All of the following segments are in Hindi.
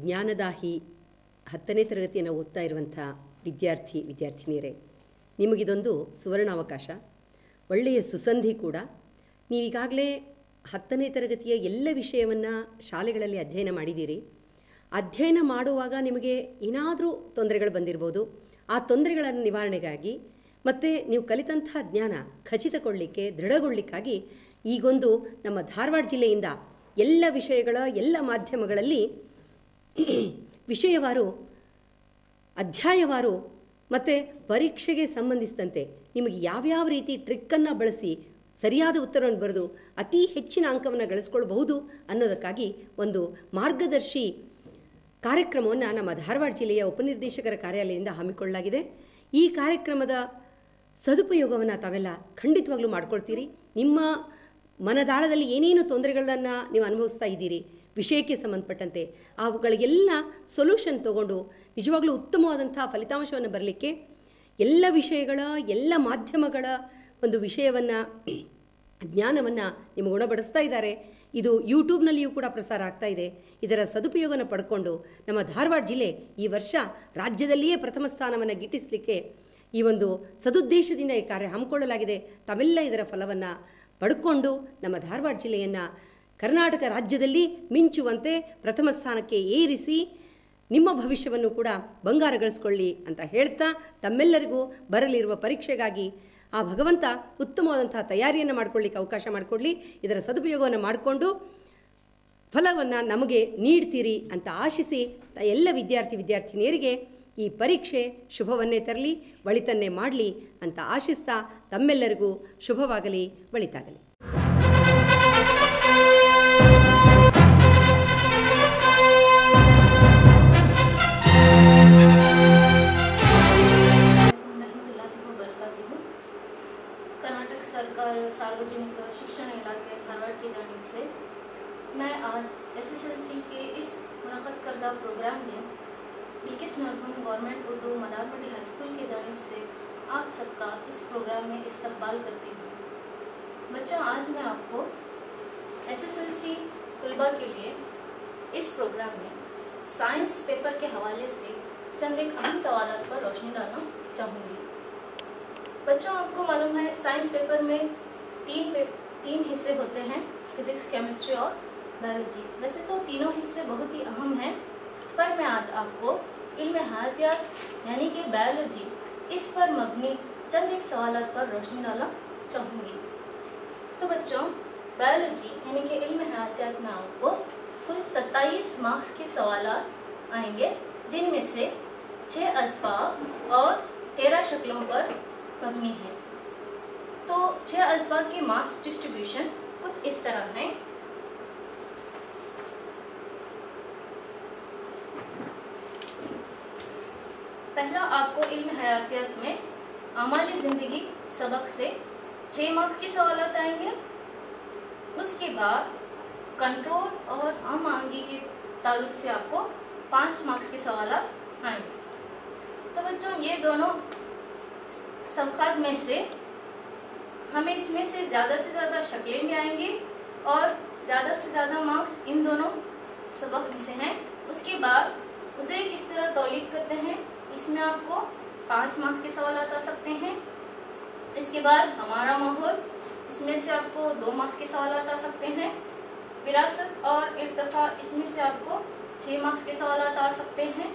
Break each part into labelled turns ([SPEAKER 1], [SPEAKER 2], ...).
[SPEAKER 1] ಜ್ಞಾನದಾಹಿ 10ನೇ ತರಗತಿಯನ್ನು ಓದ್ತಾ ಇರುವಂಥ ವಿದ್ಯಾರ್ಥಿನಿಯರೇ, ನಿಮಗಿದೊಂದು ಸುವರ್ಣಾವಕಾಶ, ಒಳ್ಳೆಯ ಸುಸಂಧಿ ಕೂಡ. ನೀವೀಗಾಗಲೇ 10ನೇ ತರಗತಿಯ ಎಲ್ಲ ವಿಷಯವನ್ನು ಶಾಲೆಗಳಲ್ಲಿ ಅಧ್ಯಯನ ಮಾಡಿದ್ದೀರಿ. ಅಧ್ಯಯನ ಮಾಡುವಾಗ ನಿಮಗೆ ಏನಾದರೂ ತೊಂದರೆಗಳು ಬಂದಿರ್ಬೋದು. ಆ ತೊಂದರೆಗಳ ನಿವಾರಣೆಗಾಗಿ ಮತ್ತು ನೀವು ಕಲಿತಂಥ ಜ್ಞಾನ ಖಚಿತಗೊಳ್ಳಲಿಕ್ಕೆ, ದೃಢಗೊಳ್ಳಲಿಕ್ಕಾಗಿ ಈಗೊಂದು ನಮ್ಮ ಧಾರವಾಡ ಜಿಲ್ಲೆಯಿಂದ ಎಲ್ಲ ವಿಷಯಗಳ ಎಲ್ಲ ಮಾಧ್ಯಮಗಳಲ್ಲಿ ವಿಷಯವಾರು, ಅಧ್ಯಾಯವಾರು ಮತ್ತು ಪರೀಕ್ಷೆಗೆ ಸಂಬಂಧಿಸಿದಂತೆ ನಿಮಗೆ ಯಾವ್ಯಾವ ರೀತಿ ಟ್ರಿಕ್ಕನ್ನು ಬಳಸಿ ಸರಿಯಾದ ಉತ್ತರವನ್ನು ಬರೆದು ಅತಿ ಹೆಚ್ಚಿನ ಅಂಕವನ್ನು ಗಳಿಸ್ಕೊಳ್ಬಹುದು ಅನ್ನೋದಕ್ಕಾಗಿ ಒಂದು ಮಾರ್ಗದರ್ಶಿ ಕಾರ್ಯಕ್ರಮವನ್ನು ನಮ್ಮ ಧಾರವಾಡ ಜಿಲ್ಲೆಯ ಉಪನಿರ್ದೇಶಕರ ಕಾರ್ಯಾಲಯದಿಂದ ಹಮ್ಮಿಕೊಳ್ಳಲಾಗಿದೆ. ಈ ಕಾರ್ಯಕ್ರಮದ ಸದುಪಯೋಗವನ್ನು ತಾವೆಲ್ಲ ಖಂಡಿತವಾಗ್ಲೂ ಮಾಡ್ಕೊಳ್ತೀರಿ. ನಿಮ್ಮ ಮನದಾಳದಲ್ಲಿ ಏನೇನು ತೊಂದರೆಗಳನ್ನು ನೀವು ಅನುಭವಿಸ್ತಾ ಇದ್ದೀರಿ ವಿಷಯಕ್ಕೆ ಸಂಬಂಧಪಟ್ಟಂತೆ, ಅವುಗಳಿಗೆಲ್ಲ ಸೊಲ್ಯೂಷನ್ ತಗೊಂಡು ನಿಜವಾಗ್ಲೂ ಉತ್ತಮವಾದಂಥ ಫಲಿತಾಂಶವನ್ನು ಬರಲಿಕ್ಕೆ ಎಲ್ಲ ವಿಷಯಗಳ ಎಲ್ಲ ಮಾಧ್ಯಮಗಳ ಒಂದು ವಿಷಯವನ್ನು, ಜ್ಞಾನವನ್ನು ನಿಮಗೆ ಉಣಬಡಿಸ್ತಾ ಇದ್ದಾರೆ. ಇದು ಯೂಟ್ಯೂಬ್ನಲ್ಲಿಯೂ ಕೂಡ ಪ್ರಸಾರ ಆಗ್ತಾ ಇದೆ. ಇದರ ಸದುಪಯೋಗನ ಪಡ್ಕೊಂಡು ನಮ್ಮ ಧಾರವಾಡ ಜಿಲ್ಲೆ ಈ ವರ್ಷ ರಾಜ್ಯದಲ್ಲಿಯೇ ಪ್ರಥಮ ಸ್ಥಾನವನ್ನು ಗಿಟ್ಟಿಸಲಿಕ್ಕೆ ಈ ಒಂದು ಸದುದ್ದೇಶದಿಂದ ಈ ಕಾರ್ಯ ಹಮ್ಮಿಕೊಳ್ಳಲಾಗಿದೆ. ತಾವೆಲ್ಲ ಇದರ ಫಲವನ್ನು ಪಡ್ಕೊಂಡು ನಮ್ಮ ಧಾರವಾಡ ಜಿಲ್ಲೆಯನ್ನು ಕರ್ನಾಟಕ ರಾಜ್ಯದಲ್ಲಿ ಮಿಂಚುವಂತೆ ಪ್ರಥಮ ಸ್ಥಾನಕ್ಕೆ ಏರಿಸಿ ನಿಮ್ಮ ಭವಿಷ್ಯವನ್ನು ಕೂಡ ಬಂಗಾರಗಳಿಸ್ಕೊಳ್ಳಿ ಅಂತ ಹೇಳ್ತಾ, ತಮ್ಮೆಲ್ಲರಿಗೂ ಬರಲಿರುವ ಪರೀಕ್ಷೆಗಾಗಿ ಆ ಭಗವಂತ ಉತ್ತಮವಾದಂಥ ತಯಾರಿಯನ್ನು ಮಾಡಿಕೊಳ್ಳಿಕ್ಕೆ ಅವಕಾಶ ಮಾಡಿಕೊಡಲಿ. ಇದರ ಸದುಪಯೋಗವನ್ನು ಮಾಡಿಕೊಂಡು ಫಲವನ್ನು ನಮಗೆ ನೀಡ್ತೀರಿ ಅಂತ ಆಶಿಸಿ, ಎಲ್ಲ ವಿದ್ಯಾರ್ಥಿನಿಯರಿಗೆ ಈ ಪರೀಕ್ಷೆ ಶುಭವನ್ನೇ ತರಲಿ, ಒಳಿತನ್ನೇ ಮಾಡಲಿ ಅಂತ ಆಶಿಸ್ತಾ, ತಮ್ಮೆಲ್ಲರಿಗೂ ಶುಭವಾಗಲಿ, ಒಳಿತಾಗಲಿ.
[SPEAKER 2] कर्नाटक सरकार सार्वजनिक शिक्षण इलाके धारवाड़ की जानिब से मैं आज SSLC के इस मुनक़्क़द करदा प्रोग्राम में बिल्किस मरहूम गवर्नमेंट उर्दू मदारमंडी हाई स्कूल की जानिब से आप सबका इस प्रोग्राम में इस्तकबाल करती हूँ। बच्चों, आज मैं आपको SSLC तलबा के लिए इस प्रोग्राम में साइंस पेपर के हवाले से चंद एक अहम सवालों पर रोशनी डालना चाहूँगी। बच्चों, आपको मालूम है साइंस पेपर में तीन हिस्से होते हैं, फिजिक्स, केमिस्ट्री और बायोलॉजी। वैसे तो तीनों हिस्से बहुत ही अहम हैं, पर मैं आज आपको इल्म हयातियात यानी कि बायोलॉजी, इस पर मबनी चंद एक सवालों पर रोशनी डालना चाहूँगी। तो बच्चों, बायोलॉजी यानी कि इल्म हयातियात में आपको कुल 27 मार्क्स के सवाल आएंगे, जिनमें से 6 असबाब और 13 शक्लों पर मबनी है। तो 6 असबाब की मास डिस्ट्रीब्यूशन कुछ इस तरह है। पहला, आपको इल्म हयातियात में आमाली ज़िंदगी सबक से 6 मार्क्स के सवाल आएंगे। उसके बाद कंट्रोल और आम आदमी के ताल्लुक से आपको 5 मार्क्स के सवाल आएंगे। तो बच्चों, ये दोनों सबक़ात में से हमें इसमें से ज़्यादा शक्लें भी आएंगी और ज़्यादा से ज़्यादा मार्क्स इन दोनों सबक में से हैं। उसके बाद उसे किस तरह तौलीद करते हैं, इसमें आपको 5 मार्क्स के सवाल आ सकते हैं। इसके बाद हमारा माहौल, इसमें से आपको 2 मार्क्स के सवाल आ सकते हैं। विरासत और इर्तिक़ा, इसमें से आपको 6 मार्क्स के सवाल आ सकते हैं।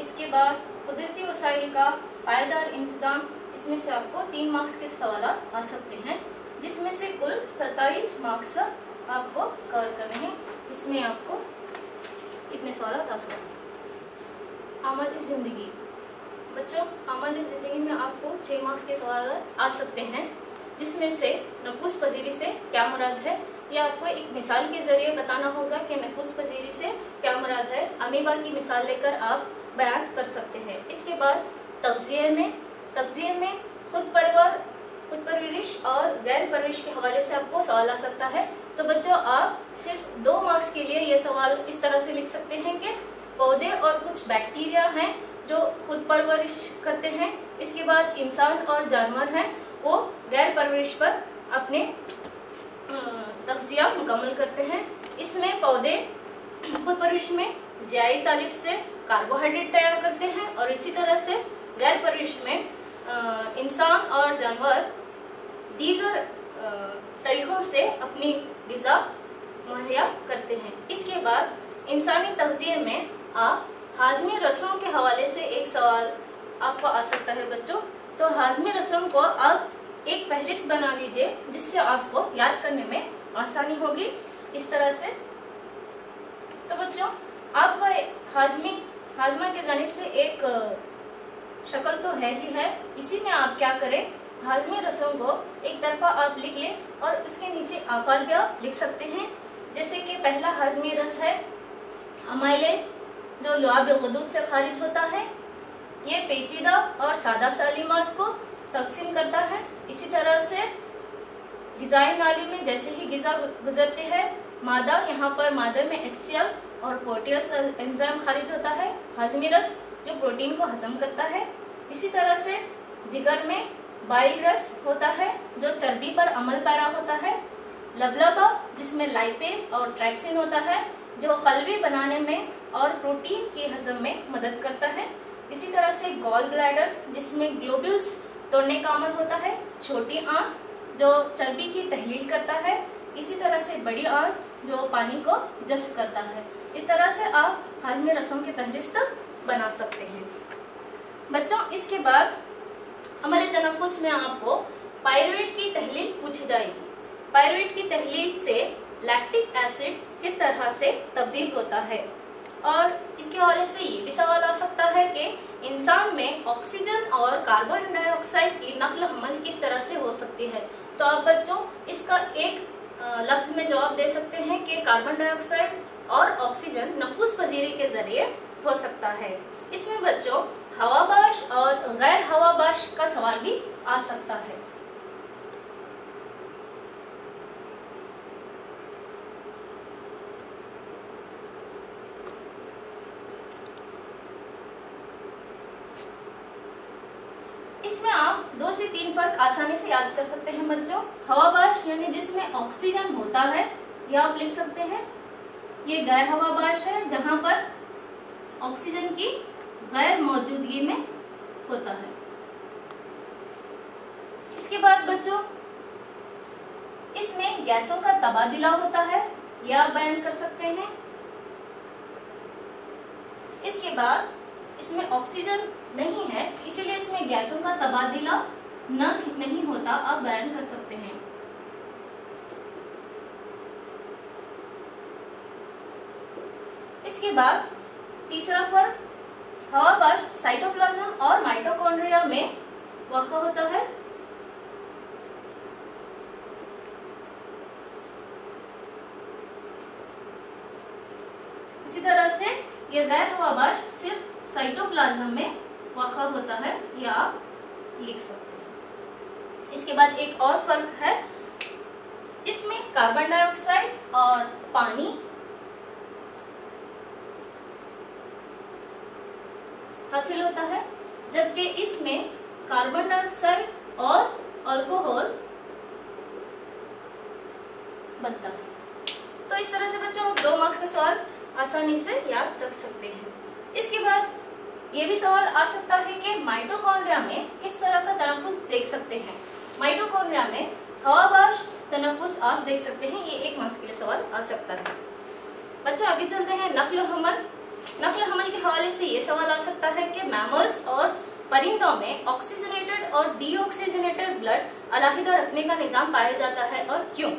[SPEAKER 2] इसके बाद कुदरती वसाइल का पायदार इंतज़ाम, इसमें से आपको 3 मार्क्स के सवाल आ सकते हैं, जिसमें से कुल 27 मार्क्स आपको कवर करने हैं। इसमें आपको इतने सवाल आ सकते हैं। आमाली ज़िंदगी, बच्चों, आमाली ज़िंदगी में आपको 6 मार्क्स के सवाल आ सकते हैं, जिसमें से नफूस पजीरी से क्या मुराद है, यह आपको एक मिसाल के ज़रिए बताना होगा कि नफूस पजीरी से क्या मुराद है। अमीबा की मिसाल लेकर आप बयान कर सकते हैं। इसके बाद तग़ज़िये में खुद परवरिश और गैर परवरिश के हवाले से आपको सवाल आ सकता है। तो बच्चों, आप सिर्फ 2 मार्क्स के लिए ये सवाल इस तरह से लिख सकते हैं कि पौधे और कुछ बैक्टीरिया हैं जो खुद परवरिश करते हैं। इसके बाद इंसान और जानवर हैं, वो गैर परवरिश पर अपने तग़ज़िया मुकम्मल करते हैं। इसमें पौधे खुद परवरिश में ज़्यादा तारीफ से कार्बोहाइड्रेट तैयार करते हैं और इसी तरह से गैर परिवेश में इंसान और जानवर दीगर तरीक़ों से अपनी ग़िज़ा मुहैया करते हैं। इसके बाद इंसानी तग़ज़िये में आप हाज़मी रसों के हवाले से एक सवाल आपको आ सकता है बच्चों। तो हाज़मी रसों को आप एक फहरिस्त बना लीजिए जिससे आपको याद करने में आसानी होगी। इस तरह से तो बच्चों आपका हाजमा की जानिब से एक शक्ल तो है ही है। इसी में आप क्या करें, हाजमी रसों को एक तरफा आप लिख लें और उसके नीचे अफ़ाल भी आप लिख सकते हैं। जैसे कि पहला हाजमी रस है अमाइलेज, जो लुआब ग़ुदूद से खारिज होता है। ये पेचीदा और सादा सालिमात को तकसीम करता है। इसी तरह से ग़िज़ाई नाली में जैसे ही ग़िज़ा गुजरते हैं मादा, यहाँ पर मादे में HCl और प्रोटियस एंजाइम खारिज होता है। हाजमी रस जो प्रोटीन को हजम करता है। इसी तरह से जिगर में बाइल रस होता है जो चर्बी पर अमल पैरा होता है। लबलबा जिसमें लाइपेज और ट्राइप्सिन होता है जो खलबी बनाने में और प्रोटीन के हजम में मदद करता है। इसी तरह से गॉल ब्लैडर जिसमें ग्लोब्यूल्स तोड़ने का अमल होता है। छोटी आंत जो चर्बी की तहलील करता है। इसी तरह से बड़ी आंत जो पानी को जज़्ब करता है। इस तरह से आप हाज़मी रसों की फहरिस्त बना सकते हैं बच्चों। इसके बाद अमल तनफ़ुस में आपको पायरुवेट की तहलील पूछी जाएगी। पायरुवेट की तहलील से लैक्टिक एसिड किस तरह से तब्दील होता है, और इसके हवाले से ये भी सवाल आ सकता है कि इंसान में ऑक्सीजन और कार्बन डाइऑक्साइड की नक़ल हमल किस तरह से हो सकती है। तो आप बच्चों इसका एक लफ्ज़ में जवाब दे सकते हैं कि कार्बन डाइऑक्साइड और ऑक्सीजन नफूस पजीरी के ज़रिए हो सकता है। इसमें बच्चों हवाबाश और गैर हवाबाश का सवाल भी आ सकता है। इसमें आप 2 से 3 फर्क आसानी से याद कर सकते हैं बच्चों। हवाबाश यानी जिसमें ऑक्सीजन होता है, यह आप लिख सकते हैं। ये गैर हवाबाश है जहां पर ऑक्सीजन की गैर मौजूदगी में होता है। इसके बाद बच्चों इसमें गैसों का तबादला होता है, यह आप बयान कर सकते हैं। इसके बाद इसमें ऑक्सीजन नहीं है इसीलिए इसमें गैसों का तबादला नहीं होता, आप बयान कर सकते हैं। इसके बाद तीसरा फर्क, हवाबाश साइटोप्लाज्म और माइटोकॉन्ड्रिया में वाक़ा होता है। इसी तरह से यह गैर हवाबाश सिर्फ साइटोप्लाज्म में वाक़ा होता है, या आप लिख सकते हैं। इसके बाद एक और फर्क है, इसमें कार्बन डाइऑक्साइड और पानी हासिल होता है, जबकि इसमें कार्बन डाइऑक्साइड और अल्कोहल बनता है। तो इस तरह से बच्चों आप 2 मार्क्स के सवाल आसानी से याद रख सकते हैं। इसके बाद ये भी सवाल आ सकता है कि माइटोकॉन्ड्रिया में किस तरह का तनफुस देख सकते हैं। माइटोकॉन्ड्रिया में हवाबाश तनफुस आप देख सकते हैं, ये 1 मार्क्स के लिए सवाल आ सकता है। बच्चों आगे चलते हैं। नक्ल हमल के हवाले से ये सवाल आ सकता है कि मैमल्स और परिंदों में ऑक्सीजनेटेड और डीऑक्सीजनेटेड ब्लड अलहदा रखने का निज़ाम पाया जाता है और क्यों।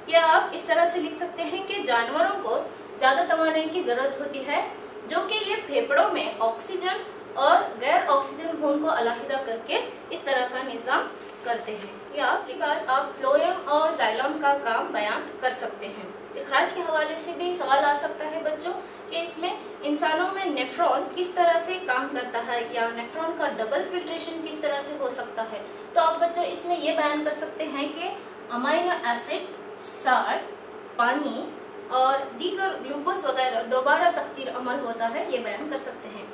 [SPEAKER 2] यह आप इस तरह से लिख सकते हैं कि जानवरों को ज़्यादा तवानाई की ज़रूरत होती है, जो कि ये फेफड़ों में ऑक्सीजन और गैर ऑक्सीजन खून को अलहदा करके इस तरह का निज़ाम करते हैं। या इसके बाद आप फ्लोएम और जाइलम का काम बयान कर सकते हैं। इखराज के हवाले से भी सवाल आ सकता है बच्चों कि इसमें इंसानों में नेफ्रॉन किस तरह से काम करता है, या नेफ्रॉन का डबल फिल्ट्रेशन किस तरह से हो सकता है। तो आप बच्चों इसमें ये बयान कर सकते हैं कि अमाइनो एसिड, साल्ट, पानी और दीगर ग्लूकोज वगैरह दोबारा तख्तीर अमल होता है, ये बयान कर सकते हैं।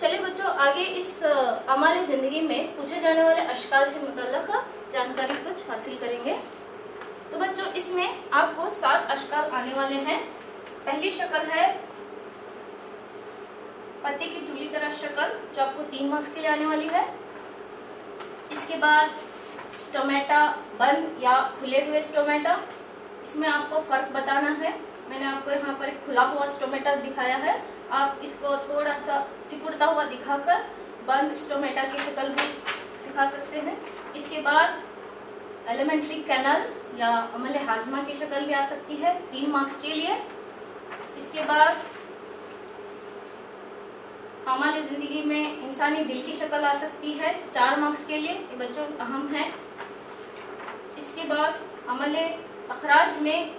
[SPEAKER 2] चलिए बच्चों आगे इस अमाल ज़िंदगी में पूछे जाने वाले अशकाल से मुतल्लक़ जानकारी कुछ हासिल करेंगे। तो बच्चों इसमें आपको 7 अशकाल आने वाले हैं। पहली शक्ल है पत्ते की तूली तरह शक्ल जो आपको 3 मार्क्स के लिए आने वाली है। इसके बाद स्टोमेटा बंद या खुले हुए स्टोमेटा, इसमें आपको फर्क बताना है। मैंने आपको यहाँ पर एक खुला हुआ स्टोमेटा दिखाया है, आप इसको थोड़ा सा सिकुड़ता हुआ दिखाकर बंद स्टोमेटा की शक्ल भी दिखा सकते हैं। इसके बाद एलिमेंट्री कैनल या अमल हाजमा की शक्ल भी आ सकती है 3 मार्क्स के लिए। इसके बाद हमारी जिंदगी में इंसानी दिल की शक्ल आ सकती है 4 मार्क्स के लिए, ये बच्चों अहम है। इसके बाद अमल अखराज में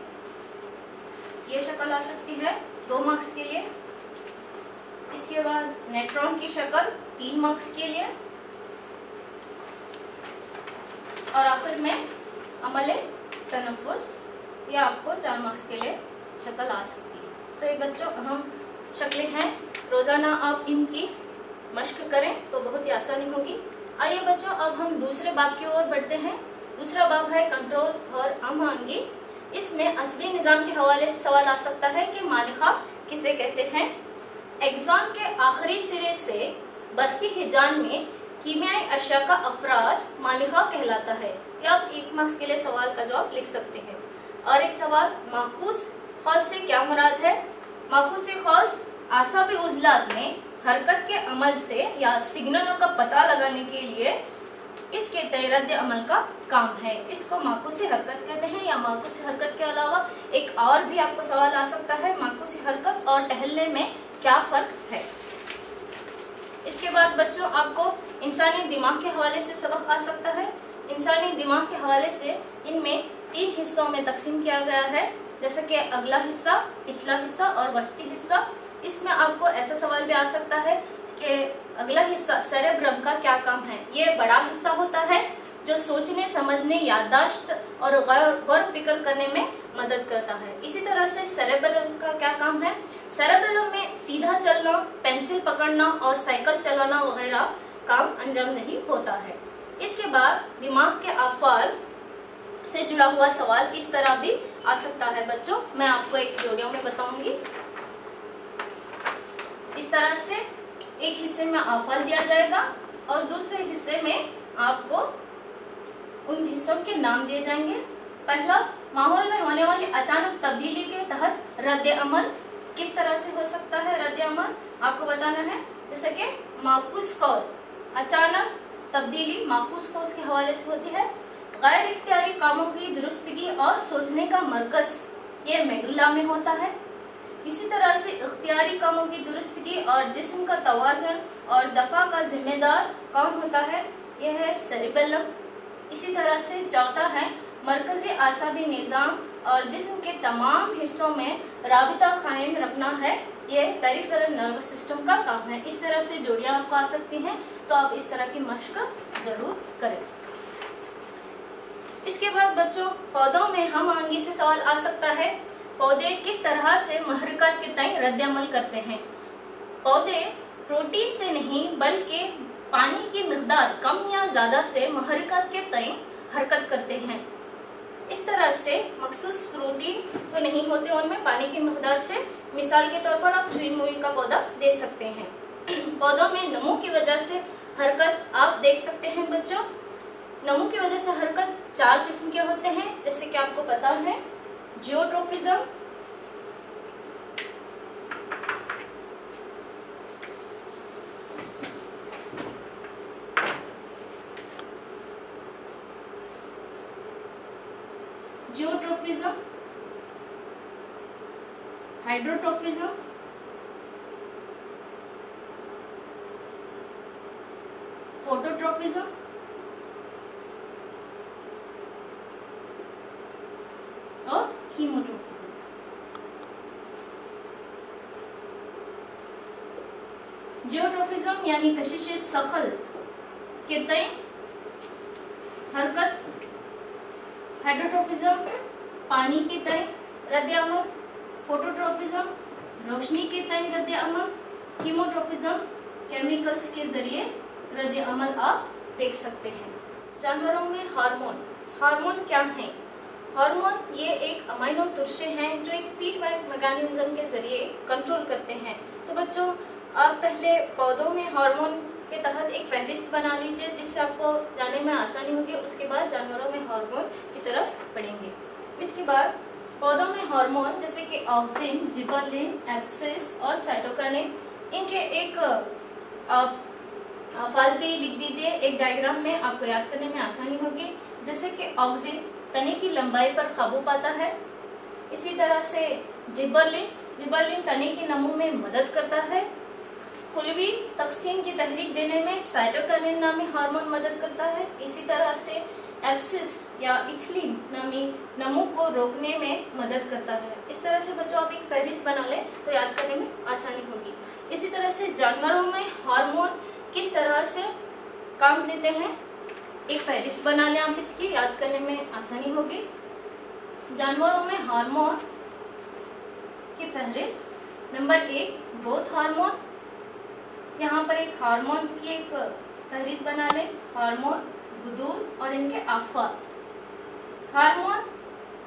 [SPEAKER 2] ये शक्ल आ सकती है 2 मार्क्स के लिए। इसके बाद नेफ्रॉन की शक्ल 3 मार्क्स के लिए, और आखिर में अमल तनफ्फुस, ये आपको 4 मार्क्स के लिए शक्ल आ सकती है। तो ये बच्चों अहम शक्लें हैं, रोज़ाना आप इनकी मश्क करें तो बहुत ही आसानी होगी। आइए बच्चों अब हम दूसरे बाब की ओर बढ़ते हैं। दूसरा बाब है कंट्रोल और आमहंगी। इसमें असली निज़ाम के हवाले से सवाल आ सकता है कि मालिका किसे कहते हैं। एग्जाम के आखिरी सिरे से बरकी हिजान में कीमियाई अशिया का अफराज मालिका कहलाता है। या आप 1 मार्क्स के लिए सवाल का जवाब लिख सकते हैं। और एक सवाल, माखूस खौज से क्या मुराद है। माखूस खौज आसाबी उज़लात में हरकत के अमल से या सिग्नलों का पता लगाने के लिए इसके तय रद्द अमल का काम है। इसको माखूसी हरकत कहते हैं। या माखूसी हरकत के अलावा एक और भी आपको सवाल आ सकता है, माखूसी हरकत और टहलने में क्या फ़र्क है। इसके बाद बच्चों आपको इंसानी दिमाग के हवाले से सबक आ सकता है। इंसानी दिमाग के हवाले से इनमें 3 हिस्सों में तकसीम किया गया है, जैसे कि अगला हिस्सा, पिछला हिस्सा और वस्ती हिस्सा। इसमें आपको ऐसा सवाल भी आ सकता है कि अगला हिस्सा सेरेब्रम का क्या काम है। ये बड़ा हिस्सा होता है जो सोचने, समझने, याददाश्त और गौर फिक्र करने में मदद करता है। इसी तरह से सेरेबेलम का क्या काम है। सेरेबेलम में सीधा चलना, पेंसिल पकड़ना और साइकिल चलाना वगैरह काम अंजाम नहीं होता है। इसके बाद दिमाग के आफाल से जुड़ा हुआ सवाल इस तरह भी आ सकता है बच्चों, मैं आपको एक वीडियो में बताऊंगी। इस तरह से एक हिस्से में आफाल दिया जाएगा और दूसरे हिस्से में आपको उन हिस्सों के नाम दिए जाएंगे। पहला, माहौल में होने वाली अचानक तब्दीली के तहत रद्द अमल किस तरह से हो सकता है। रद्द अमल आपको बताना है, जैसे कि माकूस कौज, अचानक तब्दीली माकूस कौज के हवाले से होती है। गैर इख्तियारी कामों की दुरुस्तगी और सोचने का मरकज ये मेडुला में होता है। इसी तरह से इख्तियारी कामों की दुरुस्तगी और जिस्म का तवाज़ुन और दफा का जिम्मेदार कौन होता है, यह है सेरिबेलम। इसी तरह से चौथा है मरकजी आसाबी निज़ाम और जिस्म के तमाम हिस्सों में राबिता कायम रखना है, यह पेरिफेरल नर्वस सिस्टम का काम है। इस तरह से जोड़ियाँ आपको आ सकती हैं, तो आप इस तरह की मश्क ज़रूर करें। इसके बाद बच्चों पौधों में हम आंगी से सवाल आ सकता है, पौधे किस तरह से महरकत के तय रद्द अमल करते हैं। पौधे प्रोटीन से नहीं बल्कि पानी की मिकदार कम या ज़्यादा से महरकत के तय हरकत करते हैं। इस तरह से मखसूस प्रोटीन तो नहीं होते उनमें, पानी की मिकदार से। मिसाल के तौर पर आप छुई मुई का पौधा दे सकते हैं। पौधों में नमू की वजह से हरकत आप देख सकते हैं बच्चों। नमू की वजह से हरकत 4 किस्म के होते हैं, जैसे कि आपको पता है, जियोट्रोफिज्म, हाइड्रोट्रोफिज्म, फोटोट्रोफिज्म और कीमोट्रोफिज्म। जियोट्रोफिज्म यानी कशिश सखल के तय हरकत, हाइड्रोट्रोफिज्म पानी के तय रद्द अमल, फोटोट्रोफिज्म रोशनी के तय रद्द अमल, कीमोट्रोफिज्म केमिकल्स के जरिए रद्द अमल आप देख सकते हैं। जानवरों में हार्मोन क्या है। हार्मोन ये एक अमाइनो तुर्शे हैं जो एक फीडबैक मैकेनिज्म के जरिए कंट्रोल करते हैं। तो बच्चों आप पहले पौधों में हार्मोन के तहत एक फहरिस्त बना लीजिए जिससे आपको जाने में आसानी होगी। उसके बाद जानवरों में हार्मोन की तरफ बढ़ेंगे। इसके बाद पौधों में हार्मोन जैसे कि ऑक्सिन, जिबरलिन, एब्सिस और साइटोकिनिन, इनके एक फल भी लिख दीजिए एक डायग्राम में, आपको याद करने में आसानी होगी। जैसे कि ऑक्सिन तने की लंबाई पर काबू पाता है। इसी तरह से जिबरलिन तने की नमो में मदद करता है। खुलवी तकसीम की तहरीक देने में साइटोकिनिन नामी हार्मोन मदद करता है। इसी तरह से एब्सिस या इथिलीन नामी नमो को रोकने में मदद करता है। इस तरह से बच्चों आप एक फहरिस्त बना लें तो याद करने में आसानी होगी। इसी तरह से जानवरों में हार्मोन किस तरह से काम देते हैं, एक फहरिस्त बना लें आप, इसकी याद करने में आसानी होगी। जानवरों में हार्मोन की फहरिस्त, नंबर 1 ग्रोथ हार्मोन। यहाँ पर एक हार्मोन की एक फहरिस्त बना लें, हार्मोन, गुदूद और इनके आफात। हार्मोन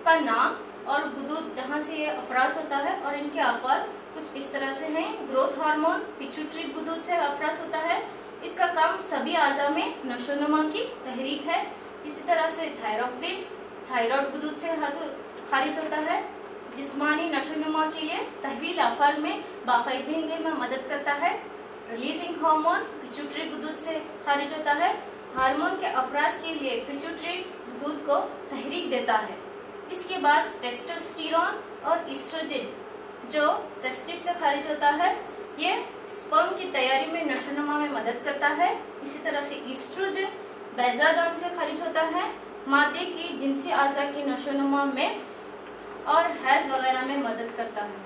[SPEAKER 2] का नाम और गुदूद जहाँ से ये अफराज होता है और इनके आफात कुछ इस तरह से हैं। ग्रोथ हार्मोन पिट्यूटरी गुदूद से अफराज होता है। इसका काम सभी आज़ा में नशोनुमा की तहरीक है। इसी तरह से थायरोक्सिन थायराइड गुदूद से खारिज होता है। जिस्मानी नशोनुमा के लिए तहवील अफाल में बाकायदगी में मदद करता है। रिलीजिंग हार्मोन पिट्यूटरी गुदूद से खारिज होता है। हार्मोन के अफराज के लिए पिट्यूटरी गुदूद को तहरीक देता है। इसके बाद टेस्टोस्टेरोन और ईस्ट्रोजन जो टेस्टिस से खारिज होता है, ये स्पर्म की तैयारी में नशोनुमा में मदद करता है। इसी तरह से ईस्ट्रोजन बैजादान से खारिज होता है, मादे की जिनसी आज़ा की नशोनुमा में और हैज वगैरह में मदद करता है।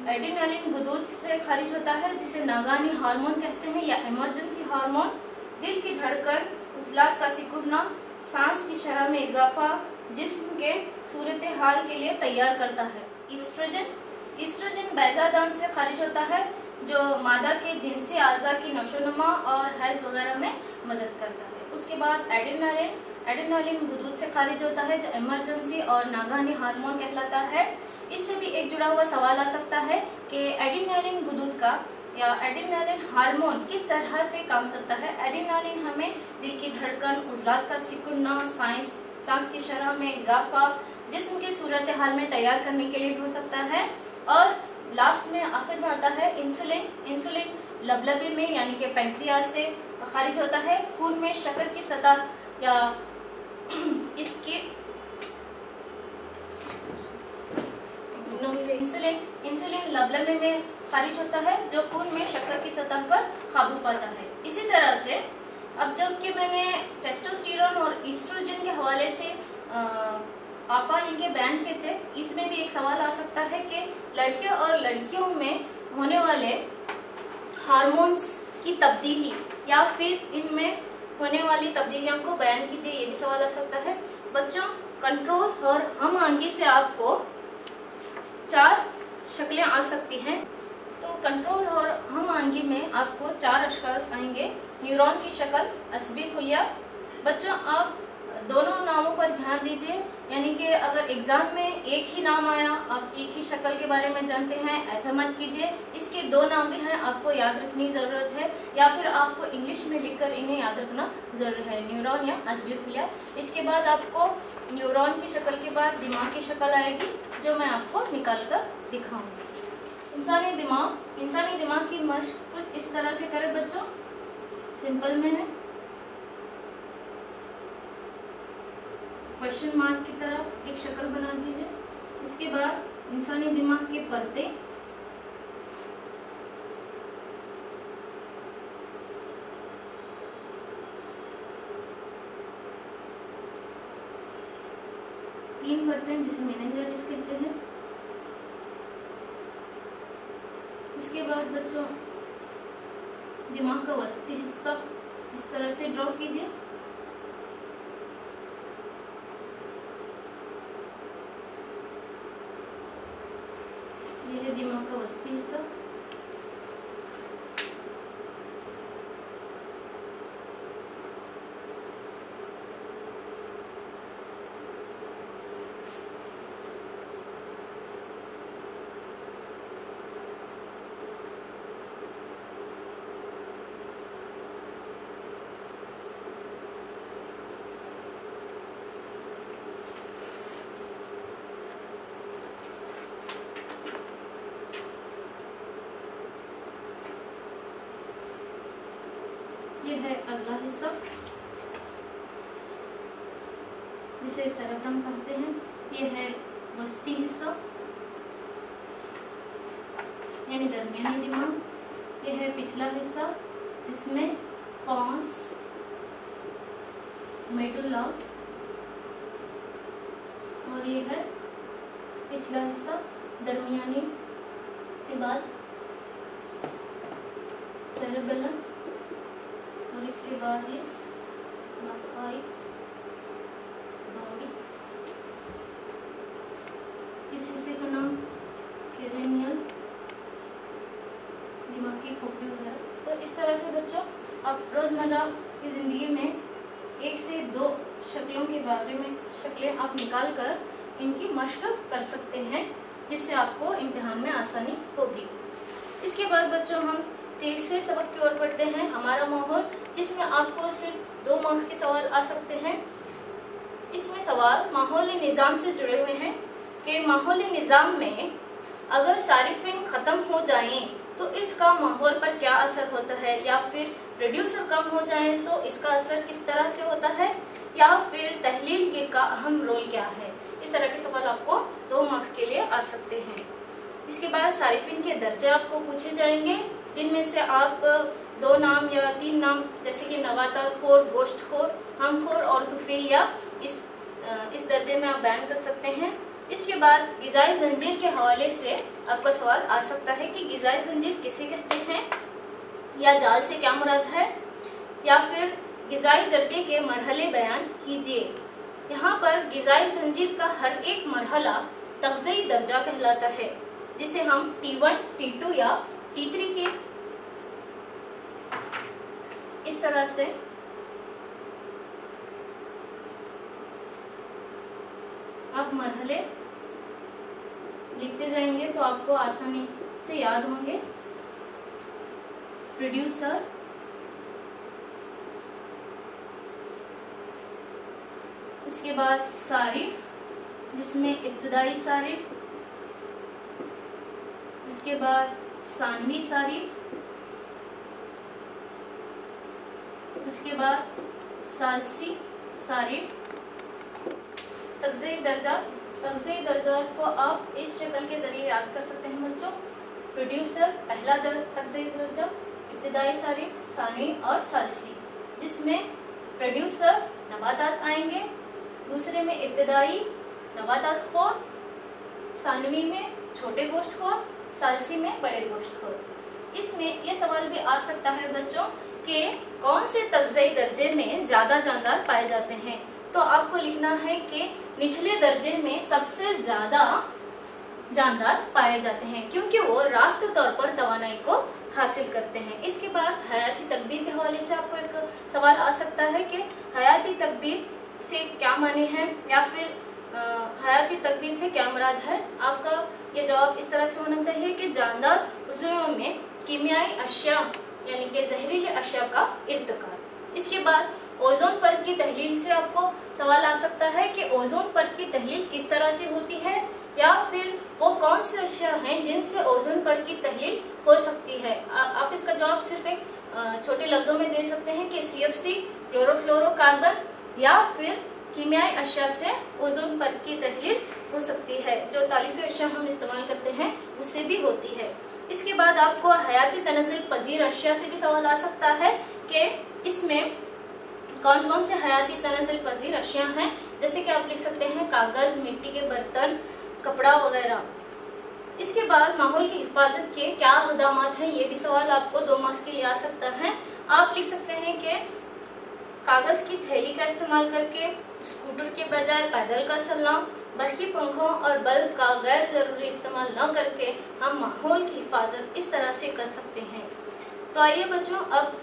[SPEAKER 2] एड्रेनालिन गुदूद से खारिज होता है जिसे नागानी हार्मोन कहते हैं या इमरजेंसी हार्मोन। दिल की धड़कन, उजलात का सिकुड़ना, सांस की शरह में इजाफा, जिस्म के सूरत हाल के लिए तैयार करता है। ईस्ट्रोजन बैजादान से खारिज होता है जो मादा के जिनसी आज़ा की नशोनुमा और हैज वगैरह में मदद करता है। उसके बाद एड्रेनालिन गुदूद से खारिज होता है जो इमरजेंसी और नागानी हार्मोन कहलाता है। इससे भी एक जुड़ा हुआ सवाल आ सकता है कि एड्रेनालिन गुदूद का या एड्रेनालिन हार्मोन किस तरह से काम करता है। एड्रेनालिन हमें दिल की धड़कन, उजलात का सिकुड़ना, सांस की शरह में इजाफा, जिस्म की सूरत हाल में तैयार करने के लिए भी हो सकता है। और लास्ट में आखिर में आता है इंसुलिन लबलबे में यानी कि पैंक्रियाज से खारिज होता है। खून में शक्कर की सतह या इसकी इंसुलिन लबलबे में खारिज होता है जो खून में शक्कर की सतह पर काबू पाता है। इसी तरह से अब जबकि मैंने टेस्टोस्टेरोन और ईस्ट्रोजन के हवाले से आफा इनके बयान किए थे, इसमें भी एक सवाल आ सकता है कि लड़के और लड़कियों में होने वाले हार्मोन्स की तब्दीली या फिर इनमें होने वाली तब्दीलियों को बयान कीजिए, ये भी सवाल आ सकता है। बच्चों, कंट्रोल और हम आंगी से आपको 4 शक्लें आ सकती हैं। तो कंट्रोल और हम आंगी में आपको 4 शक्ल आएंगे। न्यूरॉन की शक्ल, असबी खुलिया। बच्चों, आप दोनों नामों पर ध्यान दीजिए, यानी कि अगर एग्जाम में एक ही नाम आया, आप एक ही शक्ल के बारे में जानते हैं, ऐसा मत कीजिए। इसके 2 नाम भी हैं, आपको याद रखने की ज़रूरत है या फिर आपको इंग्लिश में लिखकर इन्हें याद रखना ज़रूरी है, न्यूरॉन या असबी खुलिया। इसके बाद आपको न्यूरॉन की शक्ल के बाद दिमाग की शक्ल आएगी जो मैं आपको निकाल कर दिखाऊंगी। इंसानी दिमाग की मशक कुछ इस तरह से करें बच्चों, सिंपल में है। क्वेश्चन मार्क की तरह एक शक्ल बना दीजिए। उसके बाद इंसानी दिमाग के परते, तीन परतें जिसे मेनिंजाइटिस कहते हैं। उसके बाद बच्चों दिमाग का वस्ती हिस्सा इस तरह से ड्रॉ कीजिए। ये है दिमाग का वस्ती हिस्सा। ये है अगला हिस्सा जिसे सेरेब्रम कहते हैं। ये है वस्ती हिस्सा यानी दरमियानी दिमाग। ये है पिछला हिस्सा जिसमें पॉन्स, मेडुला, और ये है पिछला हिस्सा दरमियानी के बाद सेरेबेलम, और इसके बाद ये बॉडी। इस हिस्से का नाम क्रेनियल, दिमागी खोपड़ी वगैरह। तो इस तरह से बच्चों आप रोज़मर्रा की ज़िंदगी में 1 से 2 शक्लों के बारे में शक्लें आप निकाल कर इनकी मशक कर सकते हैं, जिससे आपको इम्तिहान में आसानी होगी। इसके बाद बच्चों हम तीसरे सबक की ओर बढ़ते हैं, हमारा माहौल, जिसमें आपको सिर्फ 2 मार्क्स के सवाल आ सकते हैं। इसमें सवाल माहौली निज़ाम से जुड़े हुए हैं कि माहौली निज़ाम में अगर सारिफिन ख़त्म हो जाएं तो इसका माहौल पर क्या असर होता है, या फिर प्रोड्यूसर कम हो जाए तो इसका असर किस तरह से होता है, या फिर तहलील का अहम रोल क्या है। इस तरह के सवाल आपको 2 मार्क्स के लिए आ सकते हैं। इसके बाद सारिफिन के दर्जे आपको पूछे जाएंगे, जिनमें से आप 2 नाम या 3 नाम जैसे कि नबातात खोर, गोश्त खोर, हम खोर और तुफील या इस दर्जे में आप बयान कर सकते हैं। इसके बाद ग़िज़ाई ज़ंजीर के हवाले से आपका सवाल आ सकता है कि ग़िज़ाई ज़ंजीर किसे कहते हैं, या जाल से क्या मुराद है, या फिर ग़िज़ाई दर्जे के मरहले बयान कीजिए। यहाँ पर ग़िज़ाई ज़ंजीर का हर एक मरहला तग़ज़ी दर्जा कहलाता है, जिसे हम T1, T2 या T3 के इस तरह से आप मरहले लिखते जाएंगे तो आपको आसानी से याद होंगे। प्रोड्यूसर, इसके बाद सारिफ जिसमें इब्तदाई सारिफ, इसके बाद सानवी सारिफ, उसके बाद सालसी सारिफ। तग़ज़ी दर्जात को आप इस शक्ल के जरिए याद कर सकते हैं बच्चों। प्रोड्यूसर पहला तग़ज़ी दर्जा, इब्तिदाई सारिफ, सानवी और सालिसी, जिसमें प्रोड्यूसर नबातात आएंगे, दूसरे में इब्तिदाई नबातात खोर, सानवी में छोटे गोश्त खोर, सालिसी में बड़े गोश्त खोर। इसमें यह सवाल भी आ सकता है बच्चों कि कौन से तग़ज़ी दर्जे में ज़्यादा जानदार पाए जाते हैं। तो आपको लिखना है कि निचले दर्जे में सबसे ज़्यादा जानदार पाए जाते हैं, क्योंकि वो रास्त तौर पर तवानाई को हासिल करते हैं। इसके बाद हयाती तकबीर के हवाले से आपको एक सवाल आ सकता है कि हयाती तकबीर से क्या माने हैं, या फिर हयाती तकबीर से क्या मुराद है। आपका ये जवाब इस तरह से होना चाहिए कि जानदार उज़्वों में कीमियाई अशिया यानी कि जहरीले अशिया का इर्तिकाज़। इसके बाद ओजोन परत की तहलील से आपको सवाल आ सकता है कि ओजोन परत की तहलील किस तरह से होती है, या फिर वो कौन से अशिया हैं जिनसे ओजोन परत की तहलील हो सकती है। आप इसका जवाब सिर्फ एक छोटे लफ्ज़ों में दे सकते हैं कि CFC, क्लोरोफ्लोरोकार्बन, या फिर कीमियाई अशिया से ओजोन परत की तहलील हो सकती है। जो तालिफी अशिया हम इस्तेमाल करते हैं उससे भी होती है। इसके बाद आपको हयाती तनज़्ज़ुल पज़ीर अशिया से भी सवाल आ सकता है कि इसमें कौन कौन से हयाती तनज़्ज़ुल पज़ीर अशिया हैं, जैसे कि आप लिख सकते हैं कागज़, मिट्टी के बर्तन, कपड़ा वगैरह। इसके बाद माहौल की हिफाजत के क्या इक़दामात हैं, ये भी सवाल आपको 2 मार्क्स के लिए आ सकता है। आप लिख सकते हैं कि कागज़ की थैली का इस्तेमाल करके स्कूटर के बजाय पैदल का चलना, बरक़ी पंखों और बल्ब का गैर ज़रूरी इस्तेमाल न करके हम माहौल की हिफाजत इस तरह से कर सकते हैं। तो आइए बच्चों अब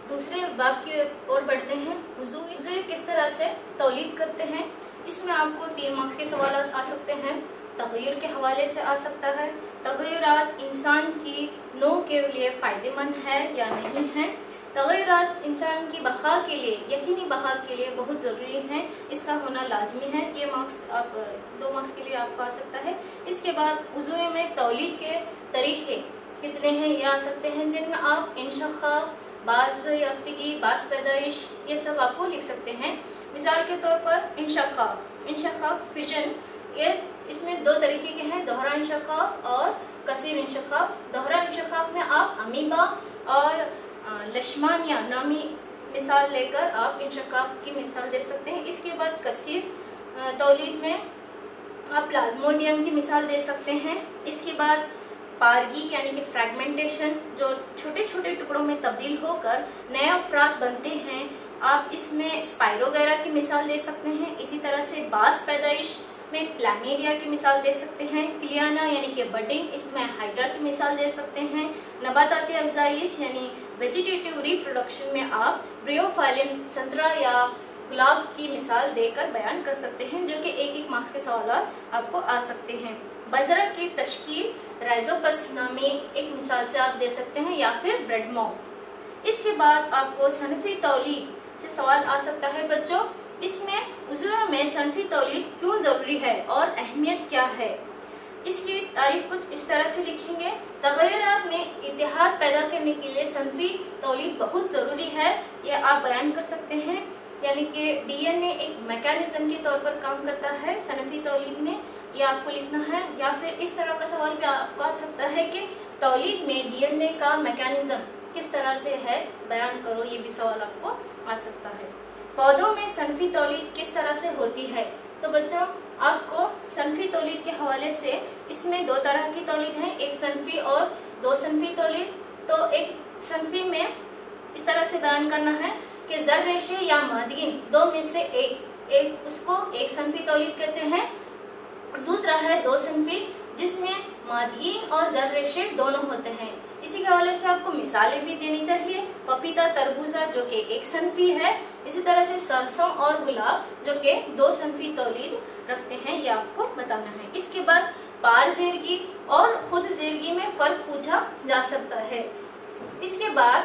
[SPEAKER 2] दूसरे बाब की ओर बढ़ते हैं। वुज़ू किस तरह से तौलीद करते हैं। इसमें आपको 3 मार्क्स के सवाल आ सकते हैं। तग़य्युर के हवाले से आ सकता है, तग़य्युरात इंसान की नौ के लिए फ़ायदेमंद है या नहीं है। तग़य्युरात इंसान की बक़ा के लिए, यकीनी बक़ा के लिए बहुत ज़रूरी हैं, इसका होना लाजमी है। ये मार्क्स आप 2 मार्क्स के लिए आपको आ सकता है। इसके बाद वुज़ू में तौलीद के तरीक़े कितने हैं ये आ सकते हैं, जिनमें आप इंशक़्क़ा, बास याफ्तगी, बास पैदाइश, ये सब आपको लिख सकते हैं। मिसाल के तौर पर इंशकाक फिजन, ये इसमें दो तरीके के हैं, दोहरा इंशकाक और कसीर इंशकाक। दोहरा इंशकाक में आप अमीबा और लश्मानिया नामी मिसाल लेकर आप इंशकाक की मिसाल दे सकते हैं। इसके बाद कसीर तौलीद में आप प्लाज्मोडियम की मिसाल दे सकते हैं। इसके बाद पारगी यानी कि फ्रैगमेंटेशन, जो छोटे छोटे टुकड़ों में तब्दील होकर नए अफराद बनते हैं, आप इसमें स्पाइरोगैरा की मिसाल दे सकते हैं। इसी तरह से बास पैदाइश में प्लानेरिया की मिसाल दे सकते हैं। क्लियाना यानी कि बडिंग, इसमें हाइड्रा की मिसाल दे सकते हैं। नबाताती अफजाइश यानी वेजिटेटिव रिप्रोडक्शन में आप ब्रियोफाइलिन, संतरा या गुलाब की मिसाल देकर बयान कर सकते हैं, जो कि एक मार्क्स के सवाल आपको आ सकते हैं। बजरा की तश्कील राइजोपस नामी एक मिसाल से आप दे सकते हैं, या फिर ब्रेड मॉब। इसके बाद आपको सनफी तौलीद से सवाल आ सकता है बच्चों। इसमें उज़्व में सनफी तौलीद क्यों ज़रूरी है और अहमियत क्या है, इसकी तारीफ कुछ इस तरह से लिखेंगे। तग़य्युरात में इत्तेहाद पैदा करने के लिए सनफी तौलीद बहुत ज़रूरी है, यह आप बयान कर सकते हैं। यानी कि डीएनए एक मैकेनिज्म के तौर पर काम करता है सनफी तौलीद में, ये आपको लिखना है। या फिर इस तरह का सवाल भी आपको आ सकता है कि तौलीद में डीएनए का मैकेनिज्म किस तरह से है, बयान करो, ये भी सवाल आपको आ सकता है। पौधों में सनफी तौलीद किस तरह से होती है, तो बच्चों आपको सनफी तौलीद के हवाले से इसमें दो तरह की तौलीद है, एक सनफी और दो सनफी तौलीद। तो एक सनफी में इस तरह से बयान करना है कि ज़र रेशे या मादीन दो में से एक उसको एक सनफी तौलीद कहते हैं। दूसरा है दो सनफी, जिसमें मादीन और ज़र रेशे दोनों होते हैं। इसी के हवाले से आपको मिसालें भी देनी चाहिए। पपीता, तरबूजा जो कि एक सनफी है, इसी तरह से सरसों और गुलाब जो कि दो सनफी तौलीद रखते हैं, ये आपको बताना है। इसके बाद पार ज़ेरगी और खुद ज़ेरगी में फ़र्क पूछा जा सकता है। इसके बाद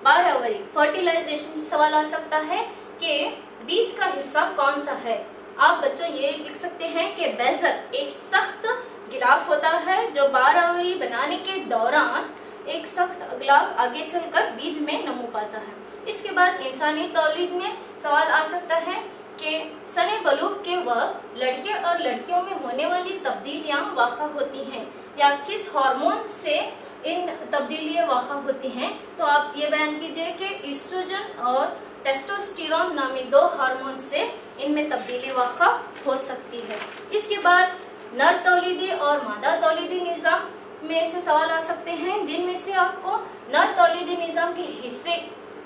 [SPEAKER 2] बारहवरी फर्टिलाइजेशन से सवाल आ सकता है कि बीज का हिस्सा कौन सा है। आप बच्चों ये लिख सकते हैं कि बेज़र एक सख्त गिलाफ होता है जो बारहवरी बनाने के दौरान एक सख्त गिलाफ आगे चलकर बीज में नमू पाता है। इसके बाद इंसानी तौलीद में सवाल आ सकता है कि सने बलूग के वक्त लड़के और लड़कियों में होने वाली तब्दीलियां वाक़ा होती हैं, या किस हार्मोन से इन तब्दीलियां वाक़ा होती हैं। तो आप ये बयान कीजिए कि ईस्ट्रोजन और टेस्टोस्टेरोन नामी दो हार्मोन से इनमें तब्दीली वाक़ा हो सकती है। इसके बाद नर तौलीदी और मादा तौलीदी निज़ाम में से सवाल आ सकते हैं, जिनमें से आपको नर तौलीदी निज़ाम के हिस्से,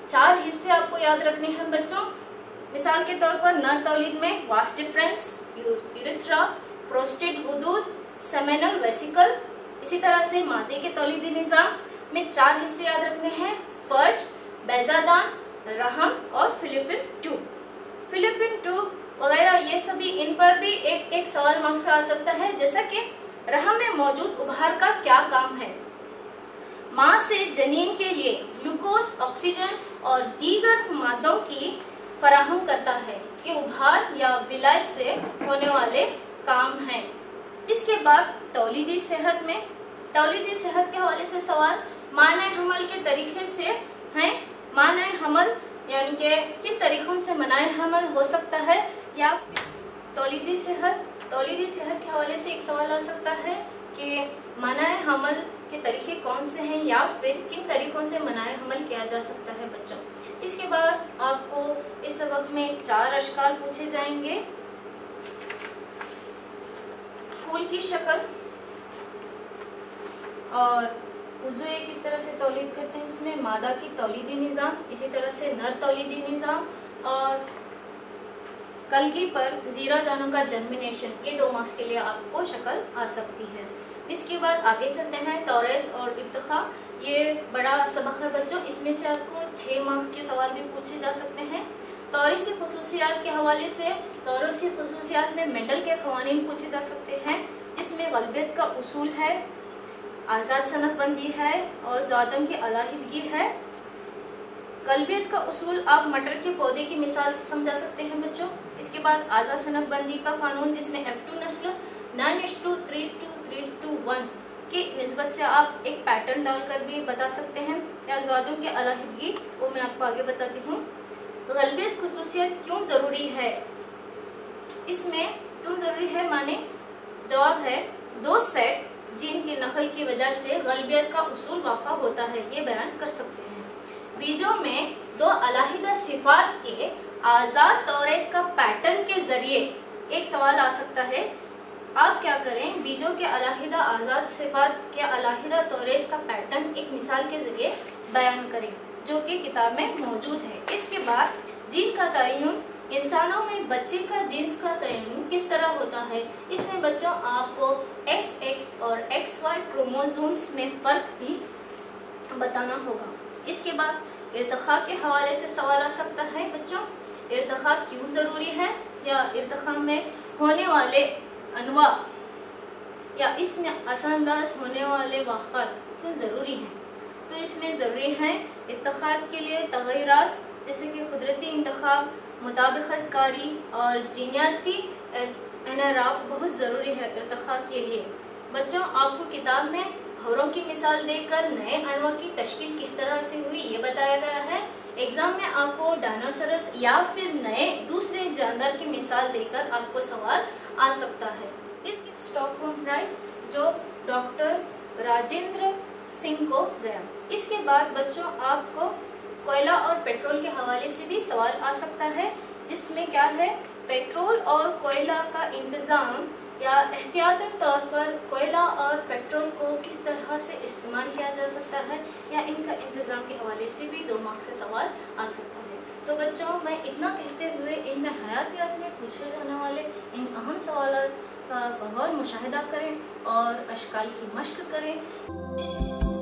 [SPEAKER 2] 4 हिस्से आपको याद रखने हैं बच्चों। मिसाल के तौर पर नर तौलीद में वास डिफरेंस, यूरेथ्रा, प्रोस्टेट गुदूद, सेमेनल वेसिकल। इसी तरह से मादे के तौलीदी निज़ाम में 4 हिस्से याद रखने हैं, फर्ज, बेजादान, रहम और फिलिपिन ट्यूब। फिलिपिन ट्यूब वगैरह ये सभी, इन पर भी एक सवाल मार्क्स आ सकता है, जैसा कि रहम में मौजूद उभार का क्या काम है। माँ से जनीन के लिए ग्लूकोज, ऑक्सीजन और दीगर मादों की फराहम करता है। ये उभार या विलय से होने वाले काम हैं। इसके बाद तौलीदी सेहत में, तौलीदी सेहत के हवाले से सवाल माने हमल के तरीके से हैं। माने हमल यानी कि किन तरीकों से मनाए हमल हो सकता है, या तौलीदी सेहत के हवाले से एक सवाल आ सकता है कि मनाए हमल के तरीके कौन से हैं, या फिर किन तरीकों से मनाए हमल किया जा सकता है बच्चों। इसके बाद आपको इस सबक में 4 अशकाल पूछे जाएंगे। फूल की शक्ल और उज़्व किस तरह से तौलीद करते हैं, इसमें मादा की तौलीदी निज़ाम, इसी तरह से नर तौलीदी निज़ाम, और कलगी पर जीरा दानों का जर्मिनेशन, ये 2 मार्क्स के लिए आपको शक्ल आ सकती है। इसके बाद आगे चलते हैं तौरेस और इर्तिखा। ये बड़ा सबक है बच्चों, इसमें से आपको 6 मार्क्स के सवाल भी पूछे जा सकते हैं। तौरेसी खुसूसियात के हवाले से, तौरेसी खुसूसियात में मेंडल के क़वानीन पूछे जा सकते हैं, जिसमें ग़लबियत का उसूल है, आज़ाद सनदबंदी है और ज़ौजम की अलहदगी है। ग़लबियत का उसूल आप मटर के पौधे की मिसाल से समझा सकते हैं बच्चों। इसके बाद आज़ाद सनदबंदी का कानून, जिसमें F2 नस्ल 9:3:3:1 की निस्बत से आप एक पैटर्न डालकर भी बता सकते हैं। या अज़वाजों की अलहदगी, वो मैं आपको आगे बताती हूँ। गलबियत खुसूसियत क्यों ज़रूरी है, इसमें क्यों ज़रूरी है माने जवाब है, 2 सेट जीन की नकल की वजह से गलबियत का उसूल वाक़ा होता है, ये बयान कर सकते हैं। बीजों में 2 अलहदा सिफात के आज़ाद तौरेस का पैटर्न के ज़रिए एक सवाल आ सकता है, आप क्या करें, बीजों के अलहदा आज़ाद सिफात के अलहदा तौरेस का पैटर्न एक मिसाल के ज़रिए बयान करें जो कि किताब में मौजूद है। इसके बाद जीन का तयन, इंसानों में बच्चे का जीन्स का तयन किस तरह होता है, इसमें बच्चों आपको XX और XY क्रोमोसोम्स में फ़र्क भी बताना होगा। इसके बाद इर्तिखा के हवाले से सवाल आ सकता है बच्चों, इर्तिखा क्यों ज़रूरी है, या इर्तिखा में होने वाले अनवा या इसमें असरअंदाज होने वाले वाक़ात क्यों ज़रूरी हैं। तो इसमें ज़रूरी है इर्तिखात के लिए तग़य्युरात जैसे कि कुदरती इंतखाब, मुताबिकत कारी और जीनियाती एनराफ बहुत ज़रूरी है इर्तिखा के लिए। बच्चों आपको किताब में भौरों की मिसाल देकर नए अनवा की तश्कील किस तरह से हुई ये बताया गया है। एग्ज़ाम में आपको डायनासोरस या फिर नए दूसरे जानवर की मिसाल देकर आपको सवाल आ सकता है। इसकी स्टॉकहोम प्राइज़ जो डॉक्टर राजेंद्र सिंह को गया। इसके बाद बच्चों आपको कोयला और पेट्रोल के हवाले से भी सवाल आ सकता है, जिसमें क्या है, पेट्रोल और कोयला का इंतज़ाम या एहतियातन तौर पर कोयला और पेट्रोल को किस तरह से इस्तेमाल किया जा सकता है या इनका इंतज़ाम के हवाले से भी 2 मार्क्स से सवाल आ सकता है। तो बच्चों मैं इतना कहते हुए इनमें हयातियात में पूछे जाने वाले इन अहम सवालों का बहुत मुशाहिदा करें और अशकाल की मश्क करें।